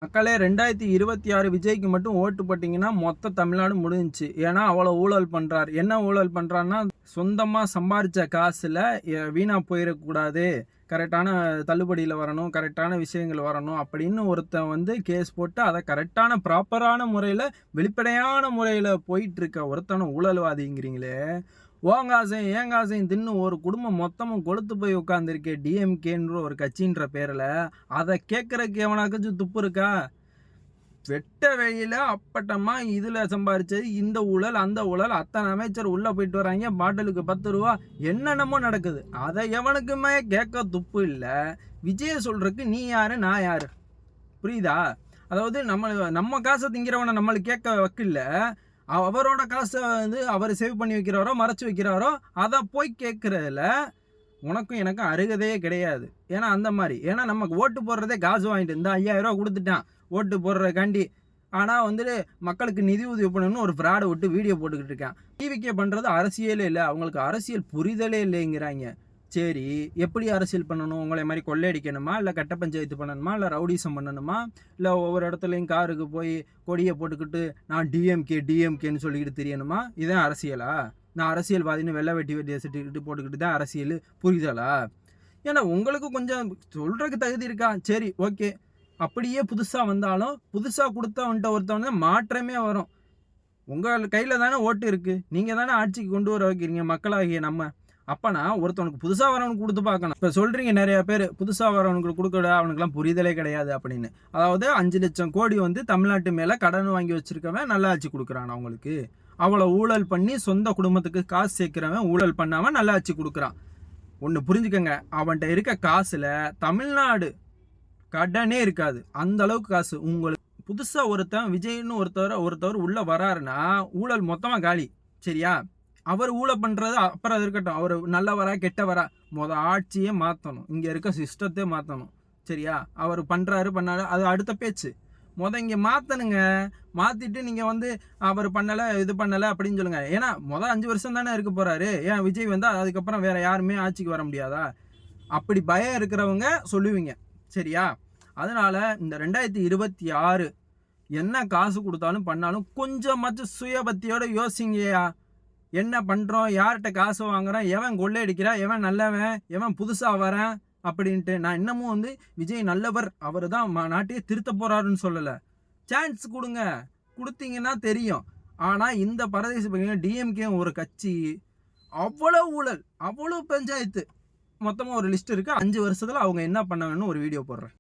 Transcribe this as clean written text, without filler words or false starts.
மக்களே 2026 விஜய்க்கு மட்டும் ஓட்டு போட்டிங்கன்னா மொத்த தமிழ்நாடு முடிஞ்சிச்சு. ஏன்னா அவ்வளோ ஊழல் பண்ணுறார். என்ன ஊழல் பண்ணுறாருன்னா, சொந்தமாக சம்பாரித்த காசில் வீணாக போயிடக்கூடாது, கரெக்டான தள்ளுபடியில் வரணும், கரெக்டான விஷயங்கள் வரணும் அப்படின்னு ஒருத்தன் வந்து கேஸ் போட்டு அதை கரெக்டான ப்ராப்பரான முறையில் வெளிப்படையான முறையில் போயிட்டுருக்க ஒருத்தனை ஊழல்வாதிங்கிறீங்களே. ஓங்காசையும் ஏங்காசையும் தின்னு ஒரு குடும்பம் மொத்தமும் கொளுத்து போய் உட்காந்துருக்கே டிஎம்கேன்ற ஒரு கட்சின்ற பேரில். அதை கேட்குறக்கு எவனாச்சும் துப்பு இருக்கா? வெட்ட வெளியில் அப்பட்டமா இதில் சம்பாரிச்சது இந்த ஊழல் அந்த ஊழல், அத்தனை அமைச்சர் உள்ளே போயிட்டு வராங்க, பாட்டிலுக்கு 10 ரூபா, என்னென்னமோ நடக்குது. அதை எவனுக்குமே கேட்க துப்பு இல்லை. விஜயை சொல்கிறதுக்கு நீ யார் நான் யார்? புரியுதா? அதாவது நம்ம காசை திங்கிறவனை நம்மளுக்கு கேட்க வக்கில்ல, அவரோட காசை வந்து அவர் சேவ் பண்ணி வைக்கிறாரோ மறைச்சி வைக்கிறாரோ அதை போய் கேட்குறதுல உனக்கும் எனக்கும் அருகதையே கிடையாது. ஏன்னா அந்த மாதிரி, ஏன்னா நமக்கு ஓட்டு போடுறதே காசு வாங்கிட்டு இந்த 5000 ரூபா கொடுத்துட்டான் ஓட்டு போடுறதுக்காண்டி. ஆனால் வந்துட்டு மக்களுக்கு நிதி உதவி பண்ணணும்னு ஒரு ஃப்ராடை விட்டு வீடியோ போட்டுக்கிட்டு இருக்கான். டிவிக்கே பண்ணுறது அரசியலே இல்லை, அவங்களுக்கு அரசியல் புரிதலே இல்லைங்கிறாங்க. சரி, எப்படி அரசியல் பண்ணணும்? உங்களை மாதிரி கொள்ளையடிக்கணுமா, இல்லை கட்ட பஞ்சாயத்து பண்ணணுமா, இல்லை ரவுடிசம் பண்ணணுமா, இல்லை ஒவ்வொரு இடத்துலையும் காருக்கு போய் கொடியை போட்டுக்கிட்டு நான் டிஎம்கேன்னு சொல்லிக்கிட்டு தெரியணுமா? இதுதான் அரசியலா? நான் அரசியல்வாதின்னு வெள்ளை வெட்டியை சட்டிக்கிட்டு போட்டுக்கிட்டு தான் அரசியல் புரிதலா? ஏன்னா உங்களுக்கு கொஞ்சம் சொல்கிறதுக்கு தகுதி இருக்கா? சரி, ஓகே. அப்படியே புதுசாக வந்தாலும் புதுசாக கொடுத்தவன்ட்ட ஒருத்தவன் மாற்றமே வரும். உங்கள் கையில் தானே ஓட்டு இருக்குது, நீங்கள் தானே ஆட்சிக்கு கொண்டு வர வைக்கிறீங்க மக்களாகிய நம்ம. அப்போனா ஒருத்தவனுக்கு புதுசாக வரவனுக்கு கொடுத்து பார்க்கணும். இப்போ சொல்கிறீங்க நிறைய பேர் புதுசாக வரவனுக்கு கொடுக்கட, அவனுக்குலாம் புரிதலே கிடையாது அப்படின்னு. அதாவது 5 லட்சம் கோடி வந்து தமிழ்நாட்டு மேலே கடன் வாங்கி வச்சுருக்கவன் நல்லாட்சி கொடுக்குறான். அவங்களுக்கு அவ்வளோ ஊழல் பண்ணி சொந்த குடும்பத்துக்கு காசு சேர்க்குறவன் ஊழல் பண்ணாமல் நல்லாட்சி கொடுக்குறான். ஒன்று புரிஞ்சுக்கங்க, அவன்கிட்ட இருக்க காசில் தமிழ்நாடு கடனே இருக்காது, அந்த அளவுக்கு காசு. உங்களுக்கு புதுசாக ஒருத்தன் விஜய்னு ஒருத்தவர் உள்ளே வராருன்னா ஊழல் மொத்தமாக காலி. சரியா? அவர் ஊழல் பண்ணுறது அப்புறம் அது இருக்கட்டும், அவர் நல்லவரா கெட்டவரா, ஆட்சியே மாற்றணும், இங்கே இருக்க சிஸ்டத்தை மாற்றணும். சரியா? அவர் பண்ணுறாரு பண்ணாரு அது அடுத்த பேச்சு. இங்கே மாற்றணுங்க. மாற்றிட்டு நீங்கள் வந்து அவர் பண்ணலை இது பண்ணலை அப்படின்னு சொல்லுங்கள். ஏன்னா 5 வருஷம் தானே இருக்க போகிறாரு. ஏன் விஜய் வந்தால் அதுக்கப்புறம் வேறு யாருமே ஆட்சிக்கு வர முடியாதா? அப்படி பயம் இருக்கிறவங்க சொல்லுவீங்க. சரியா? அதனால் இந்த 2026 என்ன காசு கொடுத்தாலும் பண்ணாலும் கொஞ்சமாச்சும் சுயபக்தியோட யோசிங்கயா. என்ன பண்ணுறோம், யார்கிட்ட காசு வாங்குறோம், எவன் கொள்ளையடிக்கிறா, எவன் நல்லவன், எவன் புதுசாக வரேன் அப்படின்ட்டு. நான் இன்னமும் வந்து விஜய் நல்லவர், அவர் தான் நாட்டையே திருத்த போகிறாருன்னு சொல்லலை. சான்ஸ் கொடுங்க, கொடுத்தீங்கன்னா தெரியும். ஆனால் இந்த பரதேசி பையன் டிஎம்கே ஒரு கட்சி, அவ்வளோ ஊழல், அவ்வளோ பஞ்சாயத்து, மொத்தமாக ஒரு லிஸ்ட் இருக்குது. 5 வருஷத்தில் அவங்க என்ன பண்ண வேணும்னு ஒரு வீடியோ போடுறேன்.